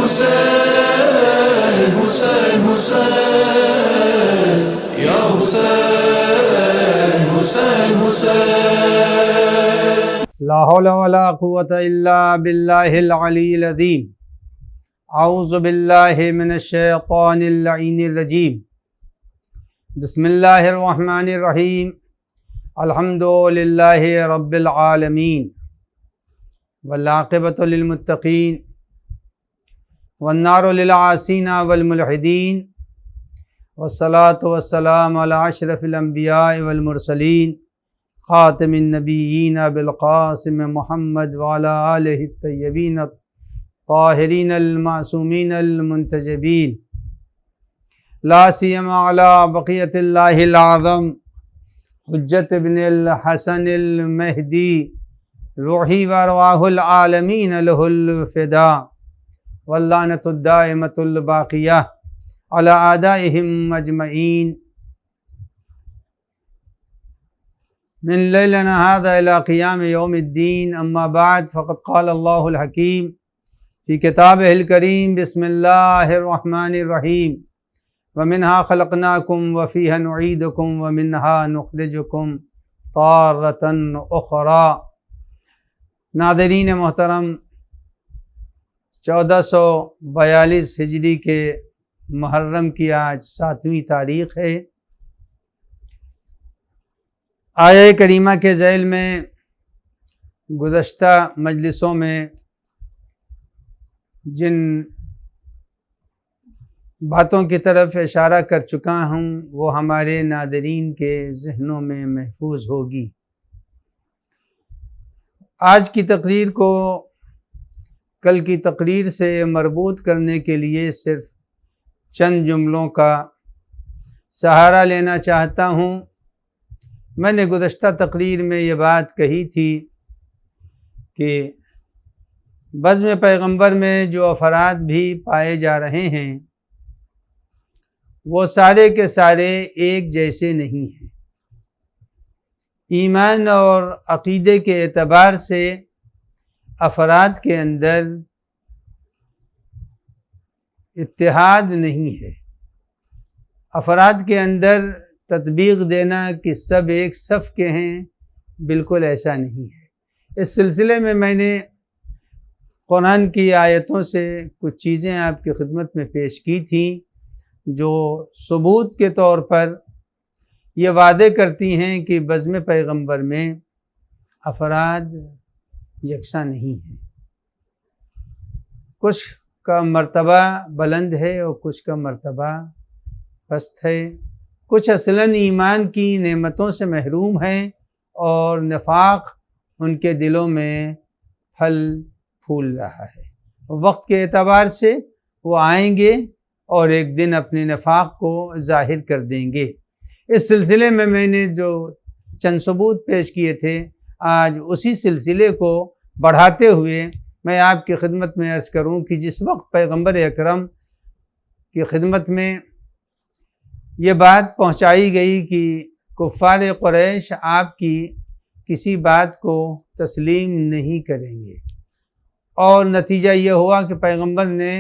حسین حسین حسین یا حسین حسین حسین لا حول ولا قوة الا باللہ العلی العظیم اعوذ باللہ من الشیطان اللعین الرجیم بسم اللہ الرحمن الرحیم الحمد للہ رب العالمین والعاقبۃ للمتقین والنار للعاصین والملحدین والصلاة والسلام علی اشرف الانبیاء والمرسلین خاتم النبیین بالقاسم محمد وعلی آلہ الطیبین الطاہرین المعصومین المنتجبین لا سیما علی بقیۃ اللہ العظم حجت ابن الحسن المہدی روحی وارواح العالمین لہ الفدا واللعنۃ الدائمۃ الباقیہ علی اعدائہم اجمعین من لیلنا هذا الى قیام یوم الدین اما بعد فقد قال اللہ الحکیم فی کتابہ الکریم بسم اللہ الرحمن الرحیم ومنها خلقناکم وفیہا نعیدکم ومنها نخرجکم تارۃ اخری۔ ناظرین محترم، 1442 ہجری کے محرم کی آج 7ویں تاریخ ہے۔ آیہ کریمہ کے ذیل میں گزشتہ مجلسوں میں جن باتوں کی طرف اشارہ کر چکا ہوں وہ ہمارے ناظرین کے ذہنوں میں محفوظ ہوگی۔ آج کی تقریر کو کل کی تقریر سے مربوط کرنے کے لیے صرف چند جملوں کا سہارا لینا چاہتا ہوں۔ میں نے گزشتہ تقریر میں یہ بات کہی تھی کہ بزم پیغمبر میں جو افراد بھی پائے جا رہے ہیں وہ سارے کے سارے ایک جیسے نہیں ہیں۔ ایمان اور عقیدے کے اعتبار سے افراد کے اندر اتحاد نہیں ہے۔ افراد کے اندر تطبیق دینا کہ سب ایک صف کے ہیں، بالکل ایسا نہیں ہے۔ اس سلسلے میں نے قرآن کی آیتوں سے کچھ چیزیں آپ کی خدمت میں پیش کی تھیں جو ثبوت کے طور پر یہ وعدے کرتی ہیں کہ بزم پیغمبر میں افراد یکساں نہیں ہیں۔ کچھ کا مرتبہ بلند ہے اور کچھ کا مرتبہ پست ہے۔ کچھ اصلاً ایمان کی نعمتوں سے محروم ہیں اور نفاق ان کے دلوں میں پھل پھول رہا ہے۔ وقت کے اعتبار سے وہ آئیں گے اور ایک دن اپنے نفاق کو ظاہر کر دیں گے۔ اس سلسلے میں نے جو چند ثبوت پیش کیے تھے، آج اسی سلسلے کو بڑھاتے ہوئے میں آپ کی خدمت میں عرض کروں کہ جس وقت پیغمبر اکرم کی خدمت میں یہ بات پہنچائی گئی کہ کفار قریش آپ کی کسی بات کو تسلیم نہیں کریں گے، اور نتیجہ یہ ہوا کہ پیغمبر نے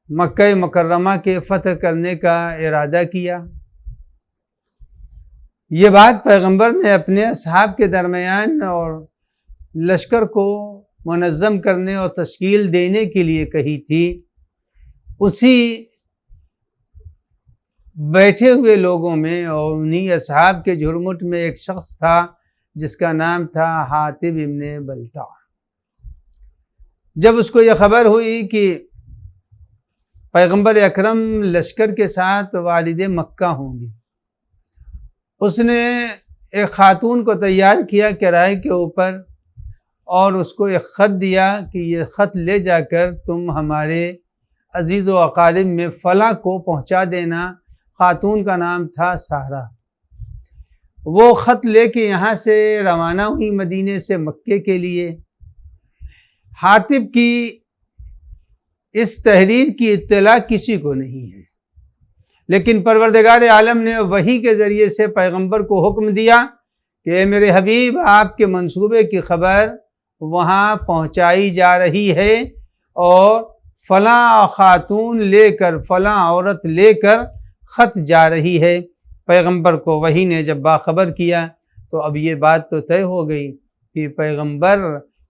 مکہ مکرمہ کے فتح کرنے کا ارادہ کیا۔ یہ بات پیغمبر نے اپنے اصحاب کے درمیان اور لشکر کو منظم کرنے اور تشکیل دینے کے لیے کہی تھی۔ اسی بیٹھے ہوئے لوگوں میں اور انہی اصحاب کے جھرمٹ میں ایک شخص تھا جس کا نام تھا حاطب ابن بلتع۔ جب اس کو یہ خبر ہوئی کہ پیغمبر اکرم لشکر کے ساتھ والد مکہ ہوں گے، اس نے ایک خاتون کو تیار کیا کرائے کے اوپر اور اس کو ایک خط دیا کہ یہ خط لے جا کر تم ہمارے عزیز و اقارب میں فلاں کو پہنچا دینا۔ خاتون کا نام تھا سارہ۔ وہ خط لے کے یہاں سے روانہ ہوئی مدینے سے مکے کے لیے۔ حاطب کی اس تحریر کی اطلاع کسی کو نہیں ہے، لیکن پروردگار عالم نے وحی کے ذریعے سے پیغمبر کو حکم دیا کہ اے میرے حبیب، آپ کے منصوبے کی خبر وہاں پہنچائی جا رہی ہے اور فلاں خاتون لے کر، فلاں عورت لے کر خط جا رہی ہے۔ پیغمبر کو وحی نے جب باخبر کیا تو اب یہ بات تو طے ہو گئی کہ پیغمبر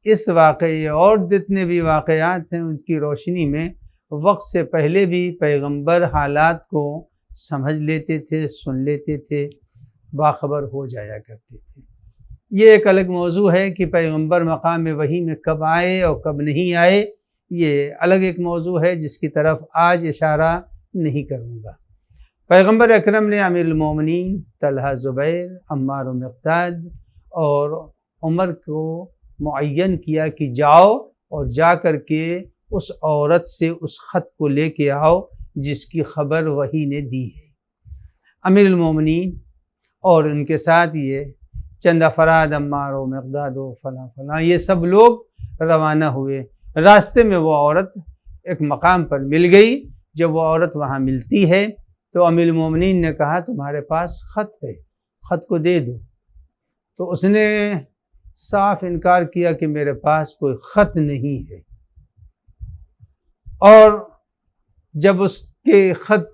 اس واقعے اور جتنے بھی واقعات ہیں ان کی روشنی میں وقت سے پہلے بھی پیغمبر حالات کو سمجھ لیتے تھے، سن لیتے تھے، باخبر ہو جایا کرتے تھے۔ یہ ایک الگ موضوع ہے کہ پیغمبر مقام وحی میں کب آئے اور کب نہیں آئے، یہ الگ ایک موضوع ہے جس کی طرف آج اشارہ نہیں کروں گا۔ پیغمبر اکرم نے امیر المومنین طلحہ، زبیر، عمار و مقداد اور عمر کو معین کیا کہ جاؤ اور جا کر کے اس عورت سے اس خط کو لے کے آؤ جس کی خبر وحی نے دی ہے۔ امیر المومنین اور ان کے ساتھ یہ چند افراد، عمار و مقداد و فلاں فلاں، یہ سب لوگ روانہ ہوئے۔ راستے میں وہ عورت ایک مقام پر مل گئی۔ جب وہ عورت وہاں ملتی ہے تو امیر المومنین نے کہا تمہارے پاس خط ہے، خط کو دے دو۔ تو اس نے صاف انکار کیا کہ میرے پاس کوئی خط نہیں ہے، اور جب اس کے خط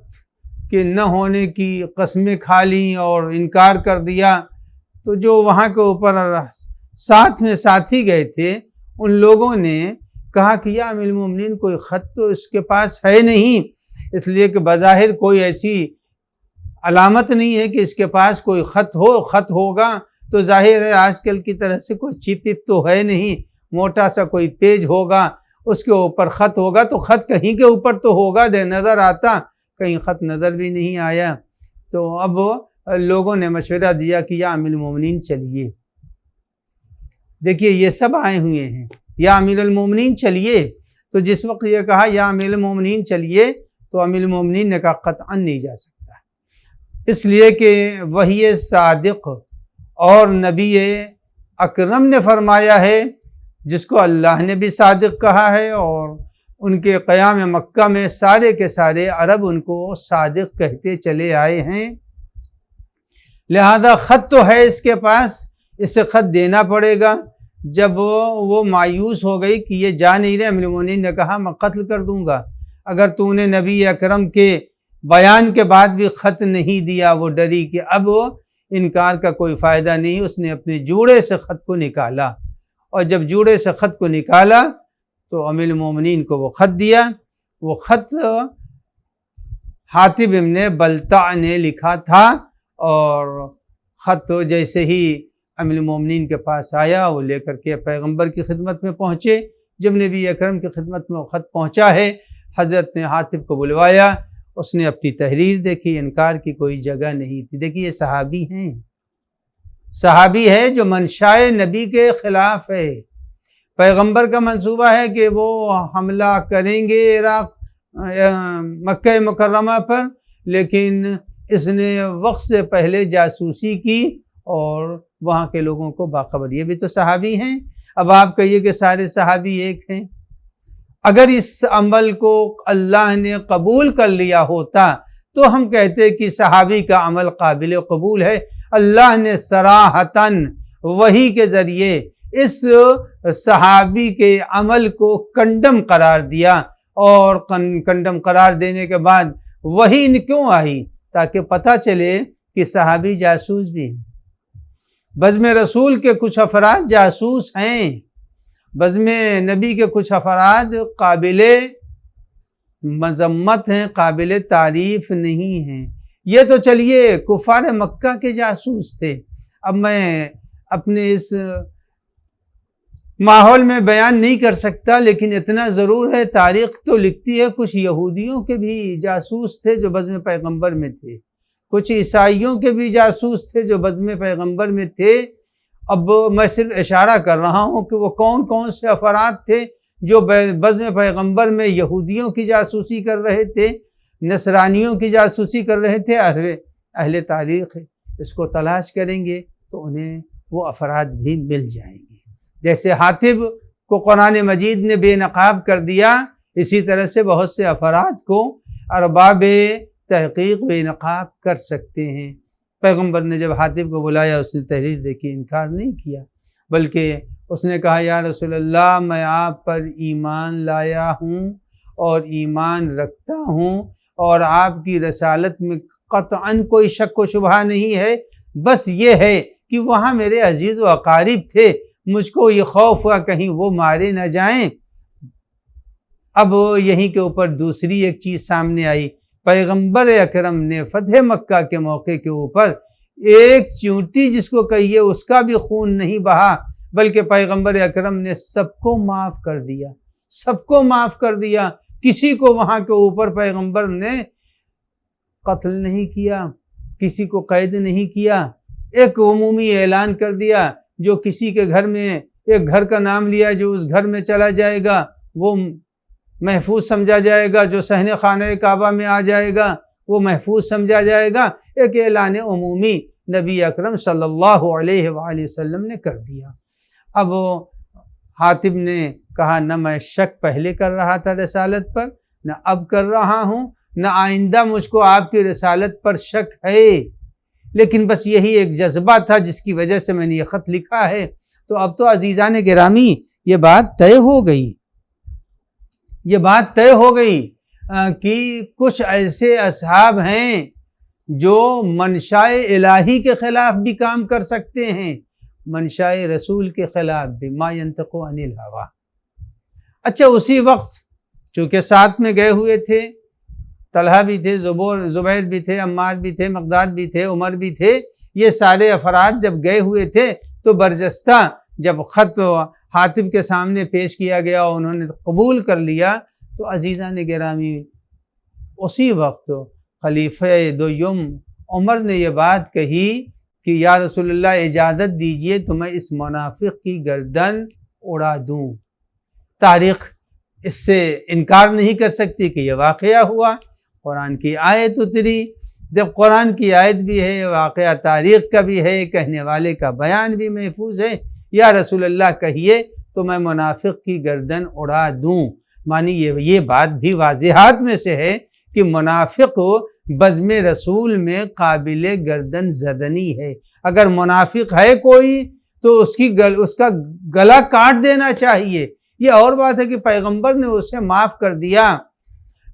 کے نہ ہونے کی قسمیں کھا لیں اور انکار کر دیا تو جو وہاں کے اوپر ساتھ میں ساتھی گئے تھے ان لوگوں نے کہا کہ یا امیر المومنین کوئی خط تو اس کے پاس ہے نہیں، اس لیے کہ بظاہر کوئی ایسی علامت نہیں ہے کہ اس کے پاس کوئی خط ہو، خط ہوگا تو ظاہر ہے آج کل کی طرح سے کوئی چپ تو ہے نہیں، موٹا سا کوئی پیج ہوگا اس کے اوپر خط ہوگا تو خط کہیں کے اوپر تو ہوگا دے نظر آتا، کہیں خط نظر بھی نہیں آیا۔ تو اب لوگوں نے مشورہ دیا کہ یا امیر المومنین چلیے، دیکھیے یہ سب آئے ہوئے ہیں، یا امیر المومنین چلیے۔ تو جس وقت یہ کہا یا امیر المومنین چلیے تو امیر المومنین نے کہا قطعا نہیں جا سکتا، اس لیے کہ وحی صادق اور نبی اکرم نے فرمایا ہے، جس کو اللہ نے بھی صادق کہا ہے، اور ان کے قیام مکہ میں سارے کے سارے عرب ان کو صادق کہتے چلے آئے ہیں۔ لہذا خط تو ہے اس کے پاس، اسے خط دینا پڑے گا۔ جب وہ مایوس ہو گئی کہ یہ جا نہیں رہے، امیر المومنین نے کہا میں قتل کر دوں گا اگر تو نے نبی اکرم کے بیان کے بعد بھی خط نہیں دیا۔ وہ ڈری کہ اب انکار کا کوئی فائدہ نہیں، اس نے اپنے جوڑے سے خط کو نکالا، اور جب جوڑے سے خط کو نکالا تو امیر المومنین کو وہ خط دیا۔ وہ خط حاطب ابن بلتع نے لکھا تھا، اور خط جیسے ہی امیر المومنین کے پاس آیا وہ لے کر کے پیغمبر کی خدمت میں پہنچے۔ جب نبی اکرم کی خدمت میں وہ خط پہنچا ہے، حضرت نے حاطب کو بلوایا، اس نے اپنی تحریر دیکھی، انکار کی کوئی جگہ نہیں تھی۔ دیکھیے یہ صحابی ہیں، صحابی ہے جو منشائے نبی کے خلاف ہے۔ پیغمبر کا منصوبہ ہے کہ وہ حملہ کریں گے عراق مکہ مکرمہ پر، لیکن اس نے وقت سے پہلے جاسوسی کی اور وہاں کے لوگوں کو باخبر۔ یہ بھی تو صحابی ہیں۔ اب آپ کہیے کہ سارے صحابی ایک ہیں؟ اگر اس عمل کو اللہ نے قبول کر لیا ہوتا تو ہم کہتے کہ صحابی کا عمل قابل قبول ہے۔ اللہ نے صراحتاً وحی کے ذریعے اس صحابی کے عمل کو کنڈم قرار دیا، اور کنڈم قرار دینے کے بعد وحی کیوں آئی؟ تاکہ پتہ چلے کہ صحابی جاسوس بھی ہیں۔ بزم رسول کے کچھ افراد جاسوس ہیں، بزم نبی کے کچھ افراد قابل مذمت ہیں، قابل تعریف نہیں ہیں۔ یہ تو چلیے کفار مکہ کے جاسوس تھے۔ اب میں اپنے اس ماحول میں بیان نہیں کر سکتا، لیکن اتنا ضرور ہے تاریخ تو لکھتی ہے کچھ یہودیوں کے بھی جاسوس تھے جو بزم پیغمبر میں تھے، کچھ عیسائیوں کے بھی جاسوس تھے جو بزم پیغمبر میں تھے۔ اب میں صرف اشارہ کر رہا ہوں کہ وہ کون کون سے افراد تھے جو بزم پیغمبر میں یہودیوں کی جاسوسی کر رہے تھے، نصرانیوں کی جاسوسی کر رہے تھے۔ اہل تاریخ اس کو تلاش کریں گے تو انہیں وہ افراد بھی مل جائیں گے۔ جیسے حاطب کو قرآن مجید نے بے نقاب کر دیا، اسی طرح سے بہت سے افراد کو ارباب تحقیق بے نقاب کر سکتے ہیں۔ پیغمبر نے جب حاطب کو بلایا اس نے تحریر دیکھی، انکار نہیں کیا، بلکہ اس نے کہا یا رسول اللہ میں آپ پر ایمان لایا ہوں اور ایمان رکھتا ہوں، اور آپ کی رسالت میں قطعاً کوئی شک و شبہ نہیں ہے، بس یہ ہے کہ وہاں میرے عزیز و اقارب تھے، مجھ کو یہ خوف ہوا کہیں وہ مارے نہ جائیں۔ اب یہیں کے اوپر دوسری ایک چیز سامنے آئی، پیغمبر اکرم نے فتح مکہ کے موقع کے اوپر ایک چونٹی جس کو کہیے اس کا بھی خون نہیں بہا، بلکہ پیغمبر اکرم نے سب کو معاف کر دیا، سب کو معاف کر دیا، کسی کو وہاں کے اوپر پیغمبر نے قتل نہیں کیا، کسی کو قید نہیں کیا، ایک عمومی اعلان کر دیا، جو کسی کے گھر میں ایک گھر کا نام لیا جو اس گھر میں چلا جائے گا وہ محفوظ سمجھا جائے گا، جو صحن خانہ کعبہ میں آ جائے گا وہ محفوظ سمجھا جائے گا، ایک اعلان عمومی نبی اکرم صلی اللہ علیہ وآلہ وسلم نے کر دیا۔ اب حاتب نے کہا نہ میں شک پہلے کر رہا تھا رسالت پر، نہ اب کر رہا ہوں، نہ آئندہ مجھ کو آپ کی رسالت پر شک ہے، لیکن بس یہی ایک جذبہ تھا جس کی وجہ سے میں نے یہ خط لکھا ہے۔ تو اب تو عزیزان گرامی یہ بات طے ہو گئی، یہ بات طے ہو گئی کہ کچھ ایسے اصحاب ہیں جو منشائے الہی کے خلاف بھی کام کر سکتے ہیں، منشائے رسول کے خلاف بھی، ما ینطق عن الہوی۔ اچھا اسی وقت چونکہ ساتھ میں گئے ہوئے تھے، طلحہ بھی تھے، زبیر بھی تھے، عمار بھی تھے، مقداد بھی تھے، عمر بھی تھے، یہ سارے افراد جب گئے ہوئے تھے تو برجستہ جب خط حاتب کے سامنے پیش کیا گیا اور انہوں نے قبول کر لیا تو عزیزان گرامی اسی وقت خلیفہ دویم عمر نے یہ بات کہی کہ یا رسول اللہ اجازت دیجئے تو میں اس منافق کی گردن اڑا دوں۔ تاریخ اس سے انکار نہیں کر سکتی کہ یہ واقعہ ہوا، قرآن کی آیت اتری، جب قرآن کی آیت بھی ہے، واقعہ تاریخ کا بھی ہے، کہنے والے کا بیان بھی محفوظ ہے، یا رسول اللہ کہیے تو میں منافق کی گردن اڑا دوں۔ مانی یہ بات بھی واضحات میں سے ہے کہ منافق بزم رسول میں قابل گردن زدنی ہے، اگر منافق ہے کوئی تو اس کا گلا کاٹ دینا چاہیے۔ یہ اور بات ہے کہ پیغمبر نے اسے معاف کر دیا،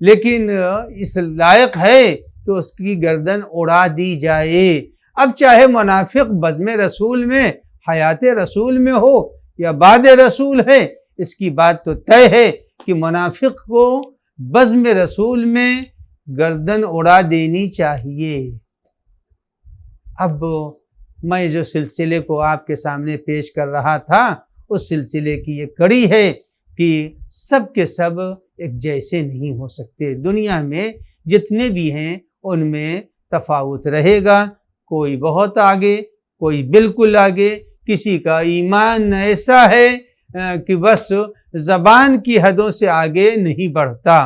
لیکن اس لائق ہے کہ اس کی گردن اڑا دی جائے۔ اب چاہے منافق بزم رسول میں، حیات رسول میں ہو یا بعد رسول ہے، اس کی بات تو طے ہے کہ منافق کو بزم رسول میں گردن اڑا دینی چاہیے۔ اب میں جو سلسلے کو آپ کے سامنے پیش کر رہا تھا اس سلسلے کی یہ کڑی ہے کہ سب کے سب ایک جیسے نہیں ہو سکتے، دنیا میں جتنے بھی ہیں ان میں تفاوت رہے گا، کوئی بہت آگے، کوئی بالکل آگے، کسی کا ایمان ایسا ہے کہ بس زبان کی حدوں سے آگے نہیں بڑھتا۔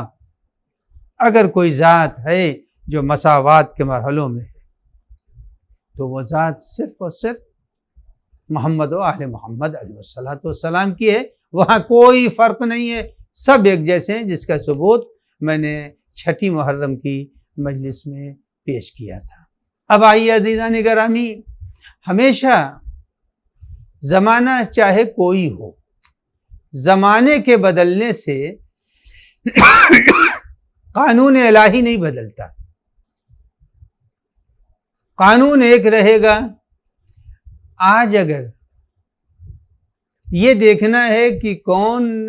اگر کوئی ذات ہے جو مساوات کے مرحلوں میں ہے تو وہ ذات صرف اور صرف محمد و اہل محمد علیہ السلام کی ہے، وہاں کوئی فرق نہیں ہے، سب ایک جیسے ہیں، جس کا ثبوت میں نے 6 محرم کی مجلس میں پیش کیا تھا۔ اب آئیے عزیزان گرامی، ہمیشہ زمانہ چاہے کوئی ہو، زمانے کے بدلنے سے قانون الہی نہیں بدلتا، قانون ایک رہے گا۔ آج اگر یہ دیکھنا ہے کہ کون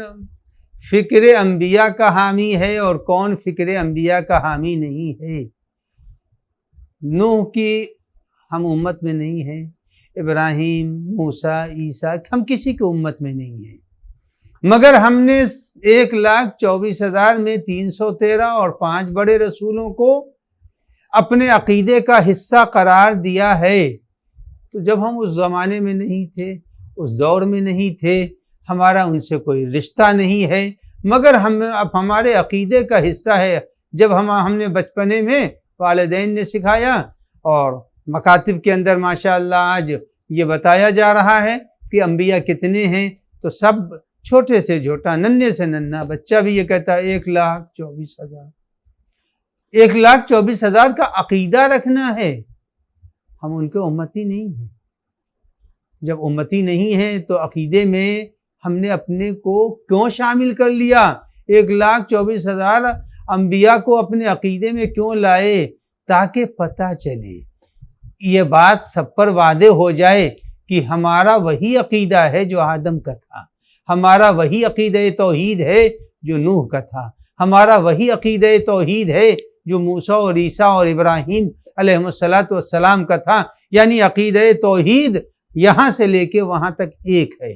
فکر انبیاء کا حامی ہے اور کون فکر انبیاء کا حامی نہیں ہے، نوح کی ہم امت میں نہیں ہیں، ابراہیم، موسیٰ، عیسیٰ، ہم کسی کی امت میں نہیں ہیں، مگر ہم نے 1,24,000 میں 313 اور 5 بڑے رسولوں کو اپنے عقیدے کا حصہ قرار دیا ہے۔ تو جب ہم اس زمانے میں نہیں تھے، اس دور میں نہیں تھے، ہمارا ان سے کوئی رشتہ نہیں ہے، مگر اب ہمارے عقیدے کا حصہ ہے۔ جب ہم نے بچپنے میں والدین نے سکھایا اور مکاتب کے اندر ماشاءاللہ آج یہ بتایا جا رہا ہے کہ انبیاء کتنے ہیں، تو سب چھوٹے سے چھوٹا، ننھے سے ننھا بچہ بھی یہ کہتا ہے 1,24,000۔ 1,24,000 کا عقیدہ رکھنا ہے، ہم ان کے امتی نہیں ہیں۔ جب امتی نہیں ہیں تو عقیدے میں ہم نے اپنے کو کیوں شامل کر لیا؟ 1,24,000 انبیاء کو اپنے عقیدے میں کیوں لائے؟ تاکہ پتہ چلے، یہ بات سب پر واضح ہو جائے کہ ہمارا وہی عقیدہ ہے جو آدم کا تھا، ہمارا وہی عقیدہ توحید ہے جو نوح کا تھا، ہمارا وہی عقیدہ توحید ہے جو موسیٰ اور عیسیٰ اور ابراہیم علیہ السلام کا تھا۔ یعنی عقیدہ توحید یہاں سے لے کے وہاں تک ایک ہے۔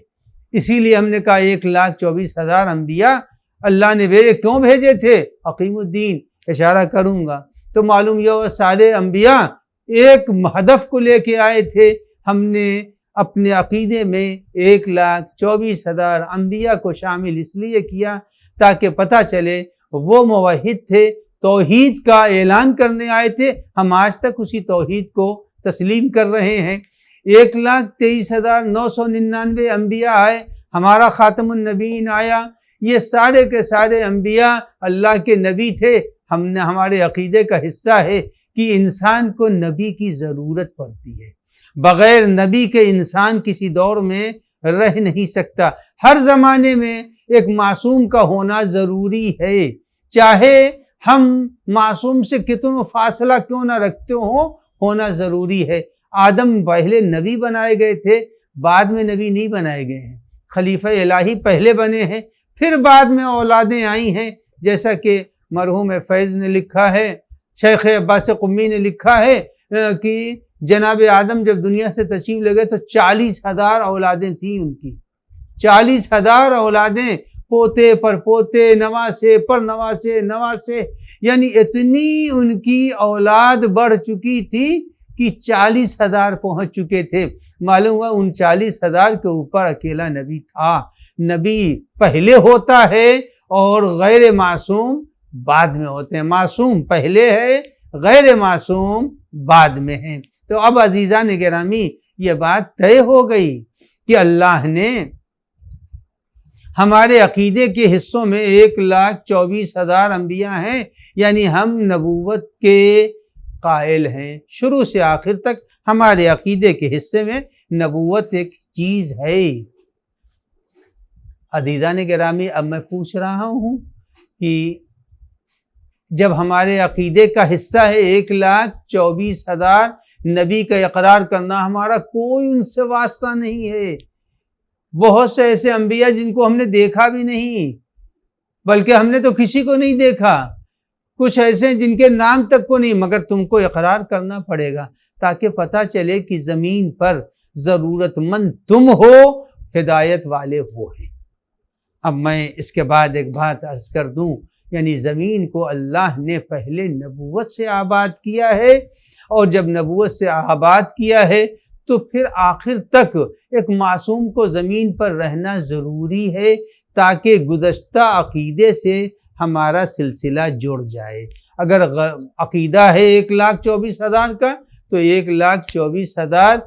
اسی لیے ہم نے کہا 1,24,000 انبیاء اللہ نے کیوں بھیجے تھے؟ اقیم الدین، اشارہ کروں گا تو معلوم یہ ہوا سارے انبیاء ایک ہدف کو لے کے آئے تھے۔ ہم نے اپنے عقیدے میں 1,24,000 انبیاء کو شامل اس لیے کیا تاکہ پتہ چلے وہ موحد تھے، توحید کا اعلان کرنے آئے تھے۔ ہم آج تک اسی توحید کو تسلیم کر رہے ہیں۔ 1,23,999 انبیاء آئے، ہمارا خاتم النبیین آیا، یہ سارے کے سارے انبیاء اللہ کے نبی تھے۔ ہمارے عقیدے کا حصہ ہے کہ انسان کو نبی کی ضرورت پڑتی ہے، بغیر نبی کے انسان کسی دور میں رہ نہیں سکتا۔ ہر زمانے میں ایک معصوم کا ہونا ضروری ہے، چاہے ہم معصوم سے کتنا فاصلہ کیوں نہ رکھتے ہوں، ہونا ضروری ہے۔ آدم پہلے نبی بنائے گئے تھے، بعد میں نبی نہیں بنائے گئے ہیں۔ خلیفہ الہی پہلے بنے ہیں، پھر بعد میں اولادیں آئی ہیں، جیسا کہ مرحوم فیض نے لکھا ہے، شیخ عباس قمی نے لکھا ہے کہ جناب آدم جب دنیا سے تشریف لے گئے تو 40,000 اولادیں تھیں ان کی، 40,000 اولادیں، پوتے پر پوتے، نواسے پر نواسے نواسے، یعنی اتنی ان کی اولاد بڑھ چکی تھی کہ 40,000 پہنچ چکے تھے۔ معلوم ہوا ان 40,000 کے اوپر اکیلا نبی تھا۔ نبی پہلے ہوتا ہے اور غیر معصوم بعد میں ہوتے ہیں، معصوم پہلے ہے، غیر معصوم بعد میں ہیں۔ تو اب عزیزان گرامی یہ بات طے ہو گئی کہ اللہ نے ہمارے عقیدے کے حصوں میں 1,24,000 انبیاء ہیں، یعنی ہم نبوت کے قائل ہیں۔ شروع سے آخر تک ہمارے عقیدے کے حصے میں نبوت ایک چیز ہے۔ عزیزان گرامی اب میں پوچھ رہا ہوں کہ جب ہمارے عقیدے کا حصہ ہے 1,24,000 نبی کا اقرار کرنا، ہمارا کوئی ان سے واسطہ نہیں ہے۔ بہت سے ایسے انبیاء جن کو ہم نے دیکھا بھی نہیں، بلکہ ہم نے تو کسی کو نہیں دیکھا، کچھ ایسے ہیں جن کے نام تک کو نہیں، مگر تم کو اقرار کرنا پڑے گا تاکہ پتہ چلے کہ زمین پر ضرورت مند تم ہو، ہدایت والے وہ ہیں۔ اب میں اس کے بعد ایک بات عرض کر دوں، یعنی زمین کو اللہ نے پہلے نبوت سے آباد کیا ہے، اور جب نبوت سے آباد کیا ہے تو پھر آخر تک ایک معصوم کو زمین پر رہنا ضروری ہے تاکہ گزشتہ عقیدے سے ہمارا سلسلہ جڑ جائے۔ اگر عقیدہ ہے 1,24,000 کا تو 1,24,000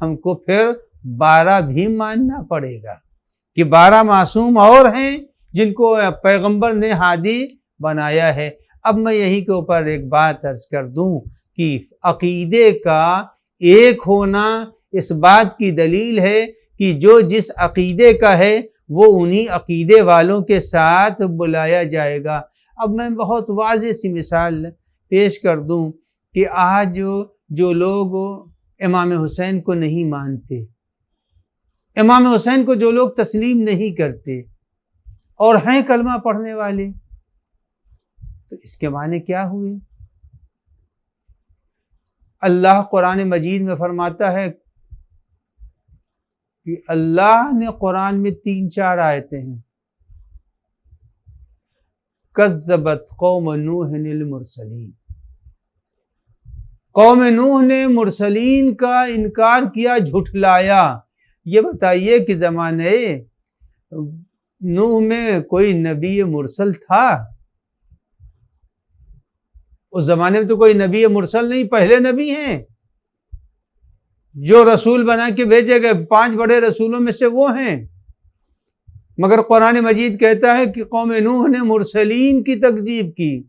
ہم کو پھر 12 بھی ماننا پڑے گا کہ 12 معصوم اور ہیں جن کو پیغمبر نے ہادی بنایا ہے۔ اب میں یہی کے اوپر ایک بات عرض کر دوں کہ عقیدے کا ایک ہونا اس بات کی دلیل ہے کہ جو جس عقیدے کا ہے وہ انہی عقیدے والوں کے ساتھ بلایا جائے گا۔ اب میں بہت واضح سی مثال پیش کر دوں کہ آج جو لوگ امام حسین کو نہیں مانتے، امام حسین کو جو لوگ تسلیم نہیں کرتے اور ہیں کلمہ پڑھنے والے، تو اس کے معنی کیا ہوئے؟ اللہ قرآن مجید میں فرماتا ہے کہ اللہ نے قرآن میں 3-4 آیتیں ہیں، کذبت قوم نوح المرسلین، قوم نوح نے مرسلین کا انکار کیا، جھٹلایا۔ یہ بتائیے کہ زمانے نوح میں کوئی نبی مرسل تھا؟ اس زمانے میں تو کوئی نبی مرسل نہیں، پہلے نبی ہیں جو رسول بنا کے بھیجے گئے، 5 بڑے رسولوں میں سے وہ ہیں۔ مگر قرآن مجید کہتا ہے کہ قوم نوح نے مرسلین کی تکذیب کی،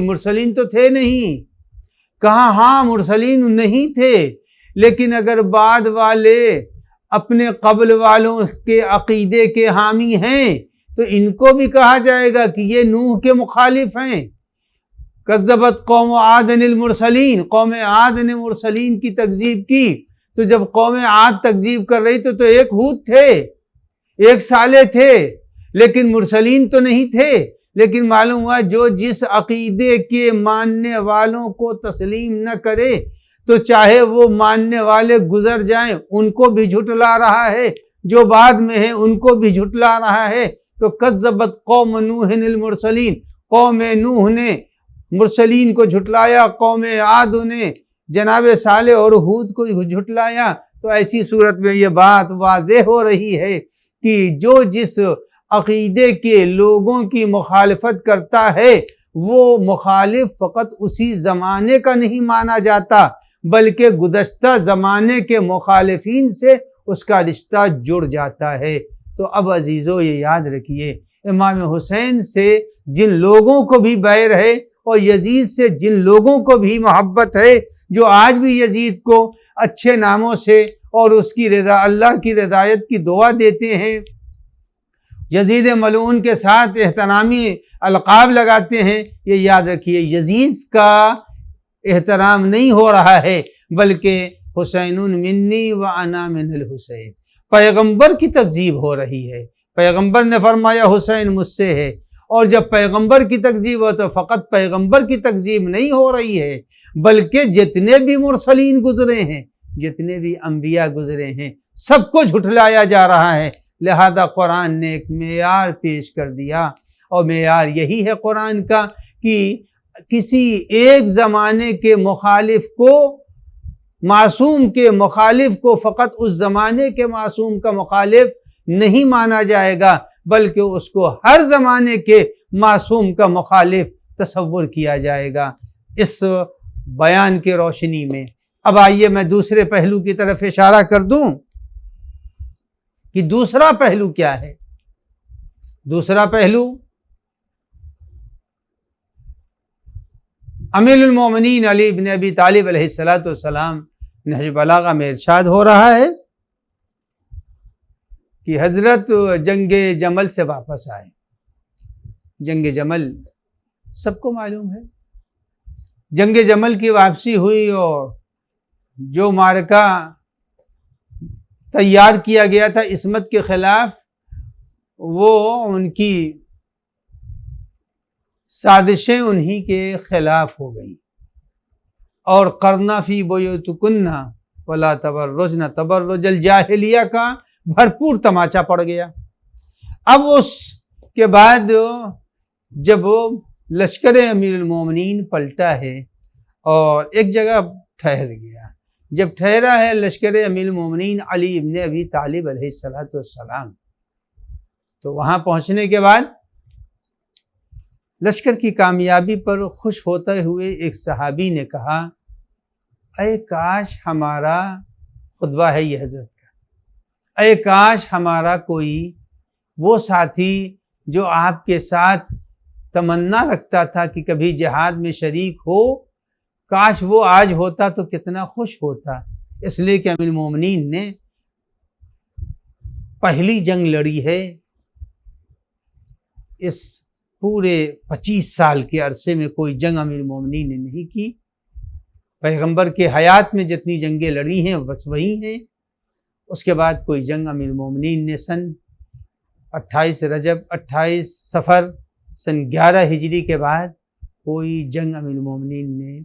مرسلین تو تھے نہیں۔ کہاں ہاں مرسلین نہیں تھے، لیکن اگر بعد والے اپنے قبل والوں کے عقیدے کے حامی ہیں تو ان کو بھی کہا جائے گا کہ یہ نوح کے مخالف ہیں۔ کذبت قوم عاد المرسلین، قوم عاد نے مرسلین کی تکذیب کی، تو جب قوم عاد تکذیب کر رہی تو ایک ہود تھے، ایک صالح تھے، لیکن مرسلین تو نہیں تھے۔ لیکن معلوم ہوا جو جس عقیدے کے ماننے والوں کو تسلیم نہ کرے تو چاہے وہ ماننے والے گزر جائیں ان کو بھی جھٹلا رہا ہے، جو بعد میں ہیں ان کو بھی جھٹلا رہا ہے۔ تو کذبت قوم نوح المرسلین، قوم نوح نے مرسلین کو جھٹلایا، قوم عاد نے جناب صالح اور ہود کو جھٹلایا۔ تو ایسی صورت میں یہ بات واضح ہو رہی ہے کہ جو جس عقیدے کے لوگوں کی مخالفت کرتا ہے وہ مخالف فقط اسی زمانے کا نہیں مانا جاتا بلکہ گزشتہ زمانے کے مخالفین سے اس کا رشتہ جڑ جاتا ہے۔ تو اب عزیزو یہ یاد رکھیے، امام حسین سے جن لوگوں کو بھی بیر ہے اور یزید سے جن لوگوں کو بھی محبت ہے، جو آج بھی یزید کو اچھے ناموں سے اور اس کی رضا، اللہ کی رضایت کی دعا دیتے ہیں، یزید ملعون کے ساتھ احترامی القاب لگاتے ہیں، یہ یاد رکھیے یزید کا احترام نہیں ہو رہا ہے بلکہ حسین منی و انا من الحسین، پیغمبر کی تکذیب ہو رہی ہے۔ پیغمبر نے فرمایا حسین مجھ سے ہے، اور جب پیغمبر کی تکذیب ہو تو فقط پیغمبر کی تکذیب نہیں ہو رہی ہے بلکہ جتنے بھی مرسلین گزرے ہیں، جتنے بھی انبیاء گزرے ہیں، سب کو جھٹلایا جا رہا ہے۔ لہذا قرآن نے ایک معیار پیش کر دیا، اور معیار یہی ہے قرآن کا کہ کسی ایک زمانے کے مخالف کو، معصوم کے مخالف کو فقط اس زمانے کے معصوم کا مخالف نہیں مانا جائے گا بلکہ اس کو ہر زمانے کے معصوم کا مخالف تصور کیا جائے گا۔ اس بیان کی روشنی میں اب آئیے میں دوسرے پہلو کی طرف اشارہ کر دوں کہ دوسرا پہلو کیا ہے۔ دوسرا پہلو امیر المومنین علی بن ابی طالب علیہ السلام نہج بلاغہ میں ارشاد ہو رہا ہے کہ حضرت جنگ جمل سے واپس آئے۔ جنگ جمل سب کو معلوم ہے، جنگ جمل کی واپسی ہوئی اور جو معرکہ تیار کیا گیا تھا عصمت کے خلاف، وہ ان کی سازشیں انہی کے خلاف ہو گئیں، اور قرنا فی بیوتکن ولا تبرجن تبرج الجاہلیہ کا بھرپور تماچا پڑ گیا۔ اب اس کے بعد جب لشکر امیر المومنین پلٹا ہے اور ایک جگہ ٹھہر گیا، جب ٹھہرا ہے لشکر امیر المومنین علی ابن ابی طالب علیہ السلام، تو وہاں پہنچنے کے بعد لشکر کی کامیابی پر خوش ہوتے ہوئے ایک صحابی نے کہا، اے کاش ہمارا، خطبہ ہے یہ حضرت کا، اے کاش ہمارا کوئی وہ ساتھی جو آپ کے ساتھ تمنا رکھتا تھا کہ کبھی جہاد میں شریک ہو، کاش وہ آج ہوتا تو کتنا خوش ہوتا۔ اس لیے کہ امیر المومنین نے پہلی جنگ لڑی ہے اس پورے 25 سال کے عرصے میں، کوئی جنگ امیر المومنین نے نہیں کی۔ پیغمبر کے حیات میں جتنی جنگیں لڑی ہیں بس وہی ہیں، اس کے بعد کوئی جنگ امیر المومنین نے سن 28 رجب 28 صفر سن 11 ہجری کے بعد کوئی جنگ امیر المومنین نے،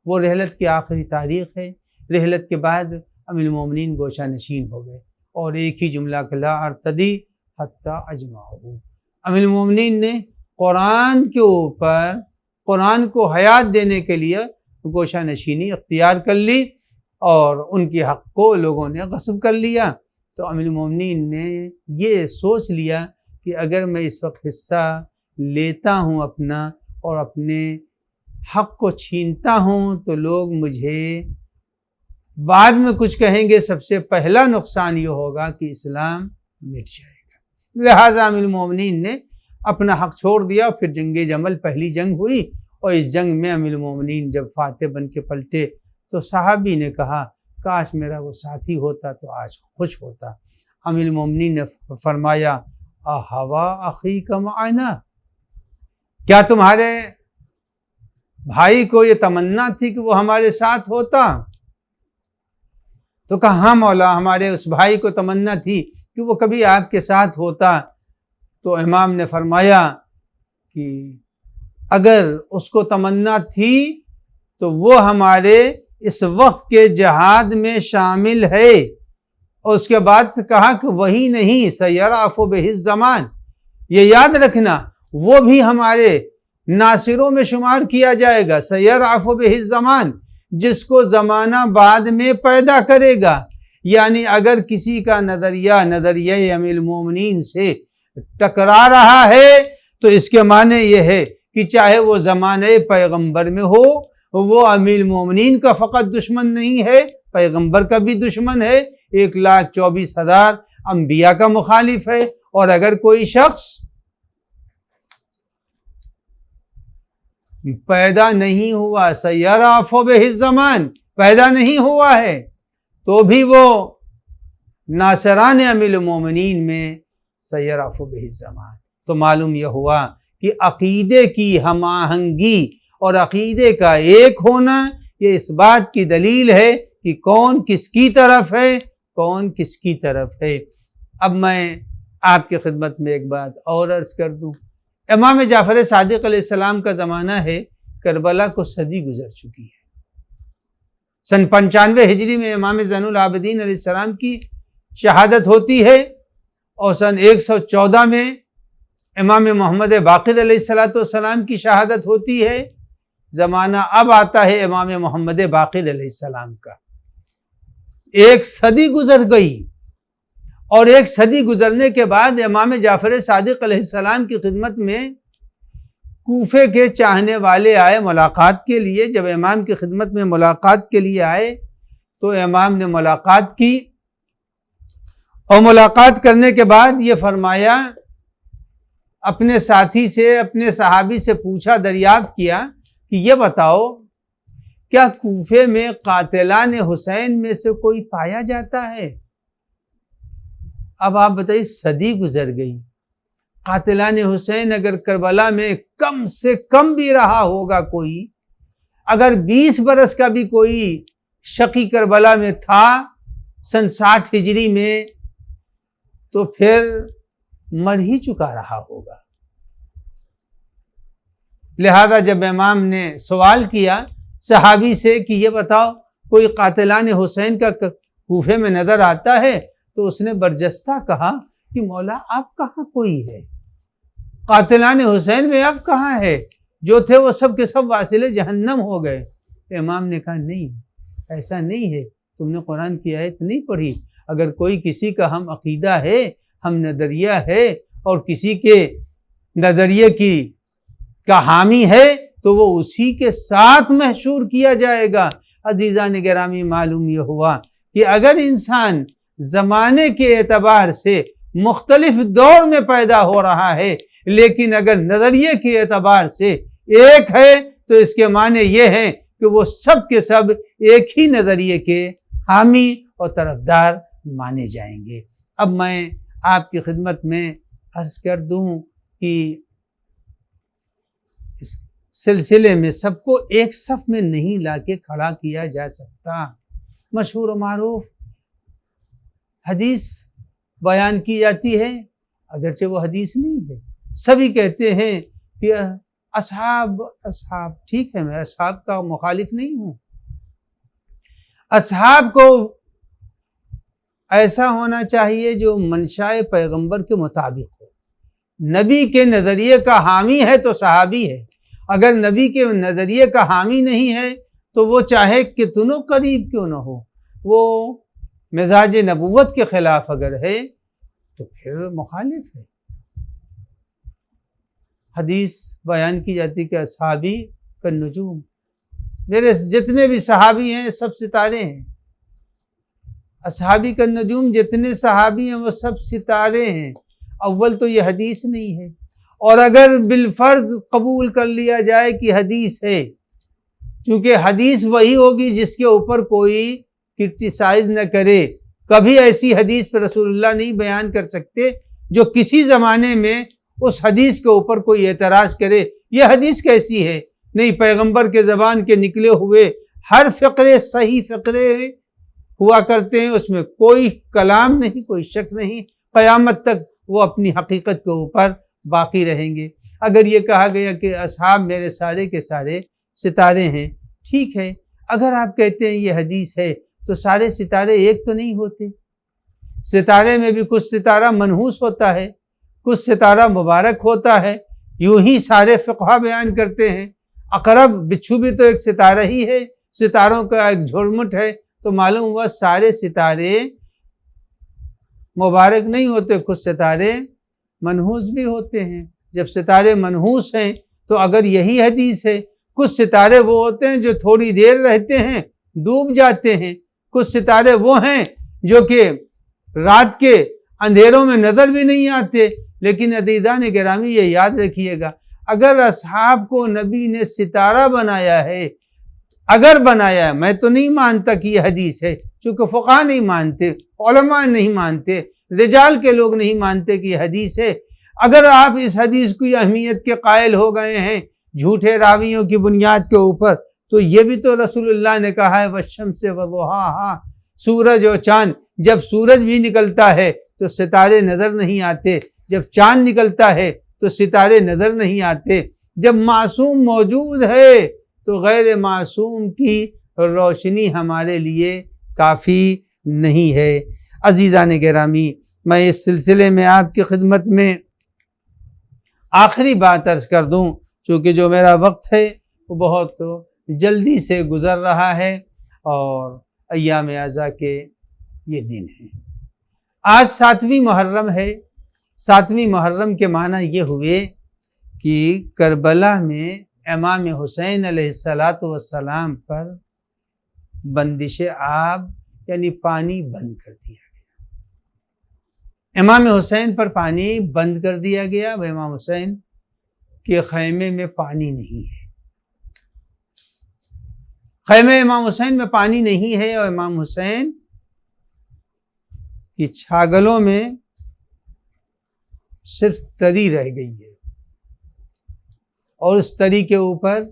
وہ رحلت کی آخری تاریخ ہے، رحلت کے بعد امیر المومنین گوشہ نشین ہو گئے، اور ایک ہی جملہ لا ارتدی حتی اجمعہ، امیر المومنین نے قرآن کے اوپر، قرآن کو حیات دینے کے لیے گوشہ نشینی اختیار کر لی، اور ان کے حق کو لوگوں نے غصب کر لیا۔ تو امیر المومنین نے یہ سوچ لیا کہ اگر میں اس وقت حصہ لیتا ہوں اپنا اور اپنے حق کو چھینتا ہوں تو لوگ مجھے بعد میں کچھ کہیں گے، سب سے پہلا نقصان یہ ہوگا کہ اسلام مٹ جائے گا۔ لہٰذا امیر المومنین نے اپنا حق چھوڑ دیا۔ پھر جنگ جمل پہلی جنگ ہوئی، اور اس جنگ میں امیر المومنین جب فاتح بن کے پلٹے تو صحابی نے کہا، کاش میرا وہ ساتھی ہوتا تو آج خوش ہوتا۔ امیر المومنین نے فرمایا، اہوا اخیک معنا، کیا تمہارے بھائی کو یہ تمنا تھی کہ وہ ہمارے ساتھ ہوتا؟ تو کہا ہاں مولا، ہمارے اس بھائی کو تمنا تھی کہ وہ کبھی آپ کے ساتھ ہوتا۔ تو امام نے فرمایا کہ اگر اس کو تمنا تھی تو وہ ہمارے اس وقت کے جہاد میں شامل ہے۔ اور اس کے بعد کہا کہ وہی نہیں، سیرعف بہ الزمان، یہ یاد رکھنا وہ بھی ہمارے ناصروں میں شمار کیا جائے گا۔ سیرعف بہ الزمان، جس کو زمانہ بعد میں پیدا کرے گا۔ یعنی اگر کسی کا نظریہ امیر المومنین سے ٹکرا رہا ہے تو اس کے معنی یہ ہے کہ چاہے وہ زمانہ پیغمبر میں ہو، وہ امیر المومنین کا فقط دشمن نہیں ہے، پیغمبر کا بھی دشمن ہے، 1,24,000 انبیاء کا مخالف ہے۔ اور اگر کوئی شخص پیدا نہیں ہوا، سیرعف بہ الزمان، پیدا نہیں ہوا ہے، تو بھی وہ ناصران امیر المومنین میں سیرعف بہ الزمان۔ تو معلوم یہ ہوا کہ عقیدے کی ہم آہنگی اور عقیدے کا ایک ہونا یہ اس بات کی دلیل ہے کہ کون کس کی طرف ہے، کون کس کی طرف ہے۔ اب میں آپ کی خدمت میں ایک بات اور عرض کر دوں۔ امام جعفر صادق علیہ السلام کا زمانہ ہے، کربلا کو صدی گزر چکی ہے۔ سن 95 ہجری میں امام زین العابدین علیہ السلام کی شہادت ہوتی ہے، اور سن 114 میں امام محمد باقر علیہ السلام کی شہادت ہوتی ہے۔ زمانہ اب آتا ہے امام محمد باقر علیہ السلام کا۔ ایک صدی گزر گئی، اور ایک صدی گزرنے کے بعد امام جعفر صادق علیہ السلام کی خدمت میں کوفے کے چاہنے والے آئے ملاقات کے لیے۔ جب امام کی خدمت میں ملاقات کے لیے آئے تو امام نے ملاقات کی، اور ملاقات کرنے کے بعد یہ فرمایا، اپنے ساتھی سے، اپنے صحابی سے پوچھا، دریافت کیا کہ یہ بتاؤ کیا کوفے میں قاتلان حسین میں سے کوئی پایا جاتا ہے؟ اب آپ بتائیے، صدی گزر گئی، قاتلان حسین اگر کربلا میں کم سے کم بھی رہا ہوگا کوئی، اگر 20 برس کا بھی کوئی شقی کربلا میں تھا سن 60 ہجری میں، تو پھر مر ہی چکا رہا ہوگا۔ لہذا جب امام نے سوال کیا صحابی سے کہ یہ بتاؤ کوئی قاتلان حسین کا کوفے میں نظر آتا ہے، تو اس نے برجستہ کہا کہ مولا آپ کہاں کوئی ہے، قاتلان حسین میں اب کہاں ہے، جو تھے وہ سب کے سب واصل جہنم ہو گئے۔ امام نے کہا نہیں، ایسا نہیں ہے، تم نے قرآن کی آیت نہیں پڑھی۔ اگر کوئی کسی کا ہم عقیدہ ہے، ہم نظریہ ہے، اور کسی کے نظریے کا حامی ہے، تو وہ اسی کے ساتھ محشور کیا جائے گا۔ عزیزان گرامی، معلوم یہ ہوا کہ اگر انسان زمانے کے اعتبار سے مختلف دور میں پیدا ہو رہا ہے، لیکن اگر نظریے کے اعتبار سے ایک ہے، تو اس کے معنی یہ ہے کہ وہ سب کے سب ایک ہی نظریے کے حامی اور طرفدار مانے جائیں گے۔ اب میں آپ کی خدمت میں عرض کر دوں کہ اس سلسلے میں سب کو ایک صف میں نہیں لا کے کھڑا کیا جا سکتا۔ مشہور و معروف حدیث بیان کی جاتی ہے، اگرچہ وہ حدیث نہیں ہے، سبھی کہتے ہیں کہ اصحاب ٹھیک ہے، میں اصحاب کا مخالف نہیں ہوں۔ اصحاب کو ایسا ہونا چاہیے جو منشاء پیغمبر کے مطابق ہو۔ نبی کے نظریے کا حامی ہے تو صحابی ہے، اگر نبی کے نظریے کا حامی نہیں ہے تو وہ چاہے کتنوں قریب کیوں نہ ہو، وہ مزاج نبوت کے خلاف اگر ہے تو پھر مخالف ہے۔ حدیث بیان کی جاتی کہ اصحابی کا نجوم، میرے جتنے بھی صحابی ہیں سب ستارے ہیں۔ اصحابی کا نجوم، جتنے صحابی ہیں وہ سب ستارے ہیں۔ اول تو یہ حدیث نہیں ہے، اور اگر بالفرض قبول کر لیا جائے کہ حدیث ہے، چونکہ حدیث وہی ہوگی جس کے اوپر کوئی کرٹیسائز نہ کرے۔ کبھی ایسی حدیث پہ رسول اللہ نہیں بیان کر سکتے جو کسی زمانے میں اس حدیث کے اوپر کوئی اعتراض کرے یہ حدیث کیسی ہے، نہیں، پیغمبر کے زبان کے نکلے ہوئے ہر فقرے صحیح فقرے ہوا کرتے ہیں، اس میں کوئی کلام نہیں، کوئی شک نہیں، قیامت تک وہ اپنی حقیقت کے اوپر باقی رہیں گے۔ اگر یہ کہا گیا کہ اصحاب میرے سارے کے سارے ستارے ہیں، ٹھیک ہے، اگر آپ کہتے ہیں یہ حدیث ہے تو سارے ستارے ایک تو نہیں ہوتے، ستارے میں بھی کچھ ستارہ منحوس ہوتا ہے، کچھ ستارہ مبارک ہوتا ہے، یوں ہی سارے فقہا بیان کرتے ہیں۔ عقرب بچھو بھی تو ایک ستارہ ہی ہے، ستاروں کا ایک جھرمٹ ہے، تو معلوم ہوا سارے ستارے مبارک نہیں ہوتے، کچھ ستارے منحوس بھی ہوتے ہیں۔ جب ستارے منحوس ہیں تو اگر یہی حدیث ہے، کچھ ستارے وہ ہوتے ہیں جو تھوڑی دیر رہتے ہیں ڈوب جاتے ہیں، کچھ ستارے وہ ہیں جو کہ رات کے اندھیروں میں نظر بھی نہیں آتے۔ لیکن عزیزان گرامی یہ یاد رکھیے گا، اگر اصحاب کو نبی نے ستارہ بنایا ہے، اگر بنایا ہے، میں تو نہیں مانتا کہ یہ حدیث ہے، چونکہ فقہا نہیں مانتے، علماء نہیں مانتے، رجال کے لوگ نہیں مانتے کہ یہ حدیث ہے۔ اگر آپ اس حدیث کی اہمیت کے قائل ہو گئے ہیں جھوٹے راویوں کی بنیاد کے اوپر، تو یہ بھی تو رسول اللہ نے کہا ہے وَالشَّمْسِ وَضُحَاهَا، سورج اور چاند، جب سورج بھی نکلتا ہے تو ستارے نظر نہیں آتے، جب چاند نکلتا ہے تو ستارے نظر نہیں آتے۔ جب معصوم موجود ہے تو غیر معصوم کی روشنی ہمارے لیے کافی نہیں ہے۔ عزیزان گرامی، میں اس سلسلے میں آپ کی خدمت میں آخری بات عرض کر دوں، چونکہ جو میرا وقت ہے وہ بہت جلدی سے گزر رہا ہے اور ایام عزا کے یہ دن ہیں۔ آج 7ویں محرم ہے۔ 7ویں محرم کے معنی یہ ہوئے کہ کربلا میں امام حسین علیہ السلام پر بندش آب یعنی پانی بند کر دیا گیا۔ امام حسین پر پانی بند کر دیا گیا، وہ امام حسین کے خیمے میں پانی نہیں ہے، خیمے امام حسین میں پانی نہیں ہے، اور امام حسین کی چھاگلوں میں صرف تری رہ گئی ہے، اور اس تری کے اوپر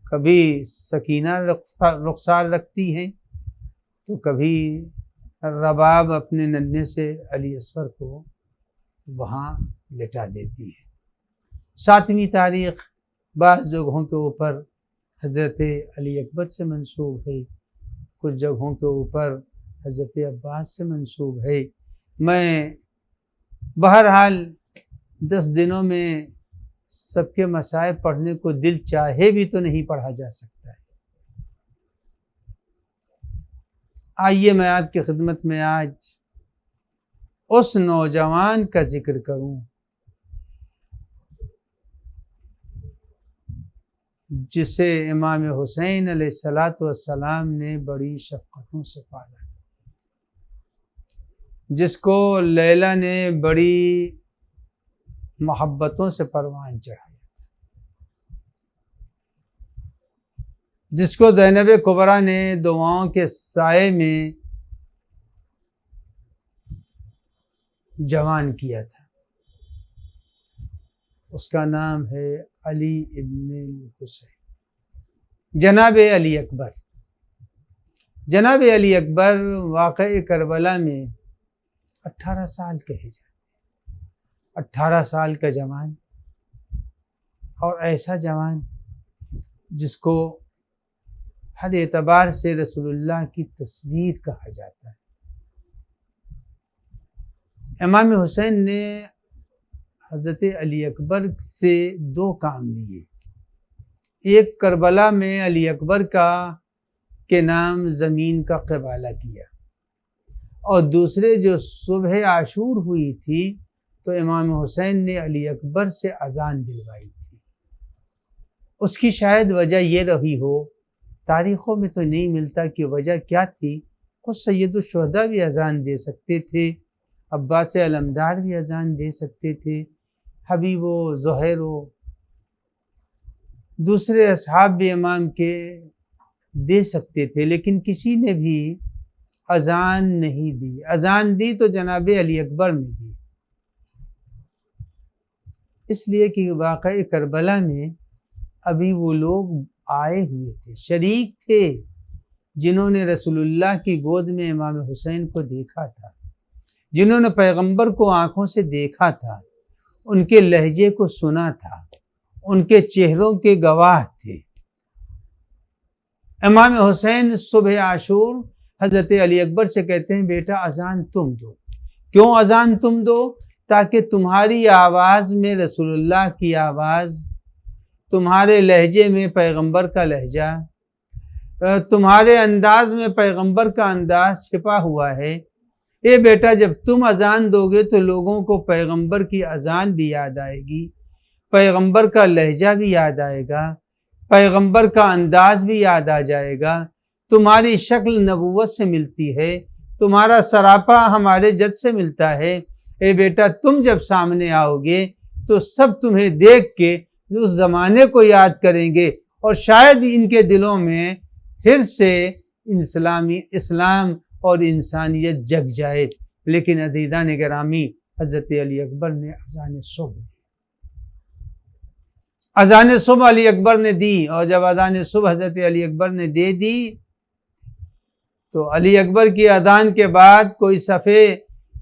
کبھی سکینہ رخسار رکھتی ہیں تو کبھی رباب اپنے ننھے سے علی اصغر کو وہاں لٹا دیتی ہے۔ 7ویں تاریخ بعض جگہوں کے اوپر حضرت علی اکبر سے منسوب ہے، کچھ جگہوں کے اوپر حضرت عباس سے منسوب ہے۔ میں بہرحال 10 دنوں میں سب کے مسائل پڑھنے کو دل چاہے بھی تو نہیں پڑھا جا سکتا ہے۔ آئیے میں آپ کی خدمت میں آج اس نوجوان کا ذکر کروں جسے امام حسین علیہ السلام نے بڑی شفقتوں سے پالا تھا، جس کو لیلا نے بڑی محبتوں سے پروان چڑھایا تھا، جس کو زینب کبریٰ نے دعاؤں کے سائے میں جوان کیا تھا، اس کا نام ہے علی ابن الحسین، جناب علی اکبر۔ جناب علی اکبر واقعہ کربلا میں 18 سال کہے جاتے ہیں، 18 سال کا جوان، اور ایسا جوان جس کو ہر اعتبار سے رسول اللہ کی تصویر کہا جاتا ہے۔ امام حسین نے حضرت علی اکبر سے 2 کام لیے، ایک کربلا میں علی اکبر کے نام زمین کا قبالہ کیا، اور دوسرے جو صبح عاشور ہوئی تھی تو امام حسین نے علی اکبر سے اذان دلوائی تھی۔ اس کی شاید وجہ یہ رہی ہو، تاریخوں میں تو نہیں ملتا کہ وجہ کیا تھی، خود سید الشہداء بھی اذان دے سکتے تھے، عباس علمدار بھی اذان دے سکتے تھے، حبیب و زہیر و دوسرے اصحاب بھی امام کے دے سکتے تھے، لیکن کسی نے بھی اذان نہیں دی. اذان دی تو جناب علی اکبر نے دی، اس لیے کہ واقعہ کربلا میں ابھی وہ لوگ آئے ہوئے تھے، شریک تھے، جنہوں نے رسول اللہ کی گود میں امام حسین کو دیکھا تھا، جنہوں نے پیغمبر کو آنکھوں سے دیکھا تھا، ان کے لہجے کو سنا تھا، ان کے چہروں کے گواہ تھے. امام حسین صبح عاشور حضرت علی اکبر سے کہتے ہیں بیٹا اذان تم دو. کیوں اذان تم دو؟ تاکہ تمہاری آواز میں رسول اللہ کی آواز، تمہارے لہجے میں پیغمبر کا لہجہ، تمہارے انداز میں پیغمبر کا انداز چھپا ہوا ہے. اے بیٹا جب تم اذان دو گے تو لوگوں کو پیغمبر کی اذان بھی یاد آئے گی، پیغمبر کا لہجہ بھی یاد آئے گا، پیغمبر کا انداز بھی یاد آ جائے گا. تمہاری شکل نبوت سے ملتی ہے، تمہارا سراپا ہمارے جد سے ملتا ہے. اے بیٹا تم جب سامنے آؤ گے تو سب تمہیں دیکھ کے اس زمانے کو یاد کریں گے اور شاید ان کے دلوں میں پھر سے اسلام اور انسانیت جگ جائے. لیکن عزیزان گرامی، حضرت علی اکبر نے اذان صبح دی. اذان صبح علی اکبر نے دی، اور جب اذان صبح حضرت علی اکبر نے دے دی تو علی اکبر کی اذان کے بعد کوئی صفے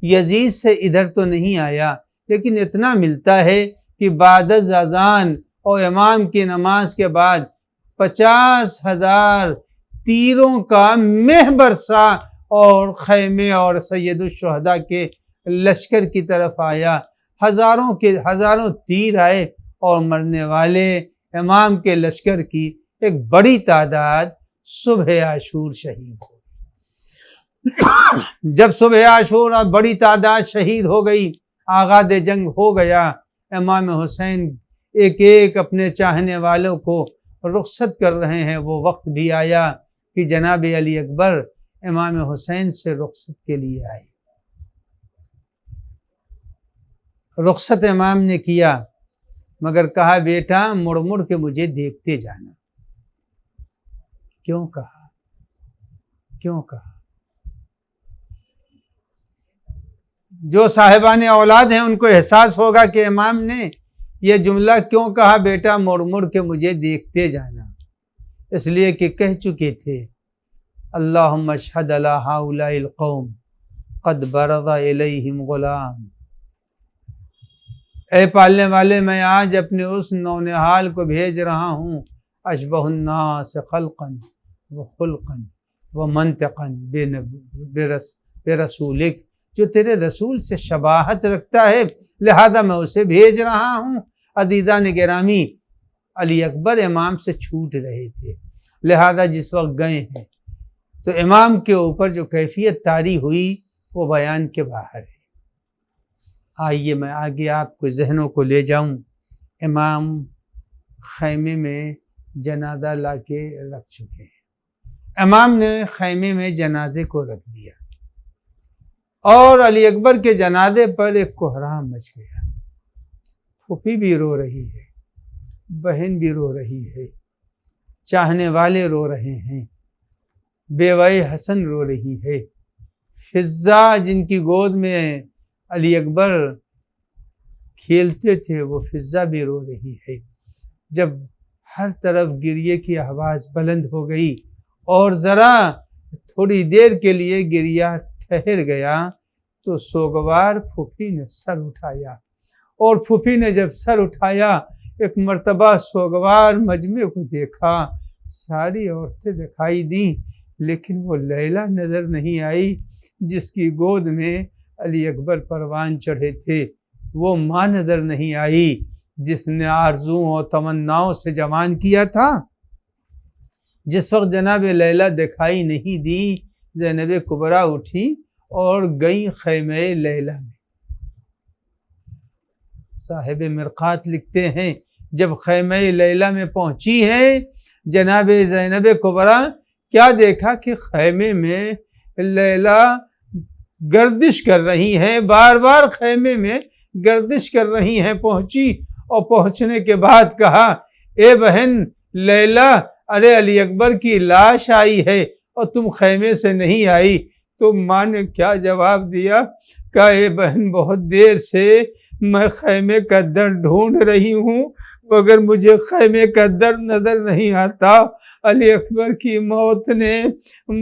یزید سے ادھر تو نہیں آیا، لیکن اتنا ملتا ہے کہ بعد از اذان اور امام کی نماز کے بعد 50,000 تیروں کا مہ برسا اور خیمے اور سید الشہداء کے لشکر کی طرف آیا. ہزاروں تیر آئے اور مرنے والے امام کے لشکر کی ایک بڑی تعداد صبح عاشور شہید ہو گئی. جب صبح عاشور اور بڑی تعداد شہید ہو گئی، آغاز جنگ ہو گیا. امام حسین ایک ایک اپنے چاہنے والوں کو رخصت کر رہے ہیں. وہ وقت بھی آیا کہ جناب علی اکبر امام حسین سے رخصت کے لیے آئے. رخصت امام نے کیا، مگر کہا بیٹا مڑ مڑ کے مجھے دیکھتے جانا. کیوں کہا؟ جو صاحبان اولاد ہیں ان کو احساس ہوگا کہ امام نے یہ جملہ کیوں کہا، بیٹا مڑ مڑ کے مجھے دیکھتے جانا. اس لیے کہ کہہ چکے تھے اللہم اشہد علی ہؤلاء القوم قد برز الیہم غلام. اے پالنے والے، میں آج اپنے اس نونہال کو بھیج رہا ہوں اشبہ الناس خلقا و خلقا و منطقا برسولک، جو تیرے رسول سے شباہت رکھتا ہے، لہذا میں اسے بھیج رہا ہوں. عزیزان گرامی، علی اکبر امام سے چھوٹ رہے تھے، لہذا جس وقت گئے ہیں تو امام کے اوپر جو کیفیت طاری ہوئی وہ بیان کے باہر ہے. آئیے میں آگے آپ کو ذہنوں کو لے جاؤں. امام خیمے میں جنازہ لا کے رکھ چکے ہیں. امام نے خیمے میں جنازے کو رکھ دیا اور علی اکبر کے جنازے پر ایک کوہرام مچ گیا. پھوپھی بھی رو رہی ہے، بہن بھی رو رہی ہے، چاہنے والے رو رہے ہیں، بیوہ حسن رو رہی ہے، فضہ جن کی گود میں علی اکبر کھیلتے تھے وہ فضہ بھی رو رہی ہے. جب ہر طرف گریے کی آواز بلند ہو گئی اور ذرا تھوڑی دیر کے لیے گریہ ٹھہر گیا تو سوگوار پھوپھی نے سر اٹھایا، اور پھوپھی نے جب سر اٹھایا ایک مرتبہ سوگوار مجمع کو دیکھا. ساری عورتیں دکھائی دیں لیکن وہ لیلا نظر نہیں آئی جس کی گود میں علی اکبر پروان چڑھے تھے. وہ ماں نظر نہیں آئی جس نے آرزوؤں اور تمناؤں سے جوان کیا تھا. جس وقت جناب لیلا دکھائی نہیں دی، زینب کبریٰ اٹھی اور گئی خیمہ لیلا میں. صاحب مرقات لکھتے ہیں جب خیمہ لیلا میں پہنچی ہے جناب زینب کبریٰ، کیا دیکھا کہ خیمے میں لیلا گردش کر رہی ہیں، بار بار خیمے میں گردش کر رہی ہیں. پہنچی اور پہنچنے کے بعد کہا اے بہن لیلا، ارے علی اکبر کی لاش آئی ہے اور تم خیمے سے نہیں آئی. تو ماں نے کیا جواب دیا؟ کہا اے بہن بہت دیر سے میں خیمے کا در ڈھونڈ رہی ہوں مگر مجھے خیمے کا در نظر نہیں آتا۔ علی اکبر کی موت نے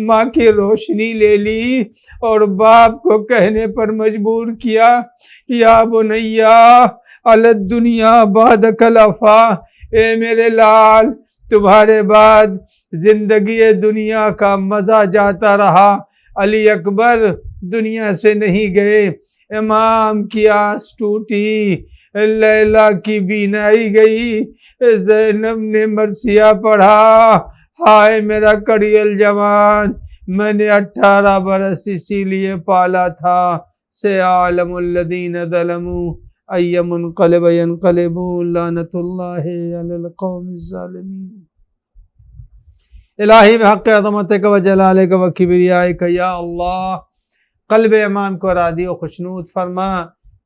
ماں کی روشنی لے لی اور باپ کو کہنے پر مجبور کیا یا بنیا علی الدنیا بعدک لفا، اے میرے لال تمہارے بعد زندگی دنیا کا مزہ جاتا رہا۔ علی اکبر دنیا سے نہیں گئے، امام کی آس ٹوٹی، لیلا کی بینائی گئی، زینب نے مرثیہ پڑھا، ہائے میرا کڑیل جوان، میں نے 18 برس اسی لیے پالا تھا، سیعلم الذین ظلموا ای منقلب ینقلبون، لعنت اللہ علی القوم الظالمین۔ الہی بحق عظمتک و جلالک و کبریائک یا اللہ، قلب امام کو راضی و خوشنود فرما،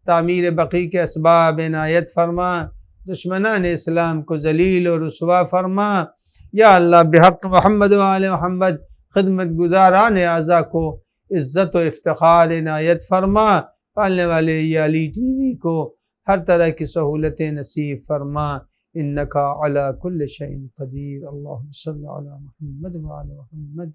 تعمیر بقی کے اسباب عنایت فرما، دشمنان اسلام کو ذلیل و رسوا فرما۔ یا اللہ بحق محمد و آل محمد خدمت گزاران اعزا کو عزت و افتخار عنایت فرما، پالنے والے یہ علی ٹی وی کو ہر طرح کی سہولتیں نصیب فرما، انکا علی کل شیء قدیر۔ اللہم صلی علی محمد و آل محمد۔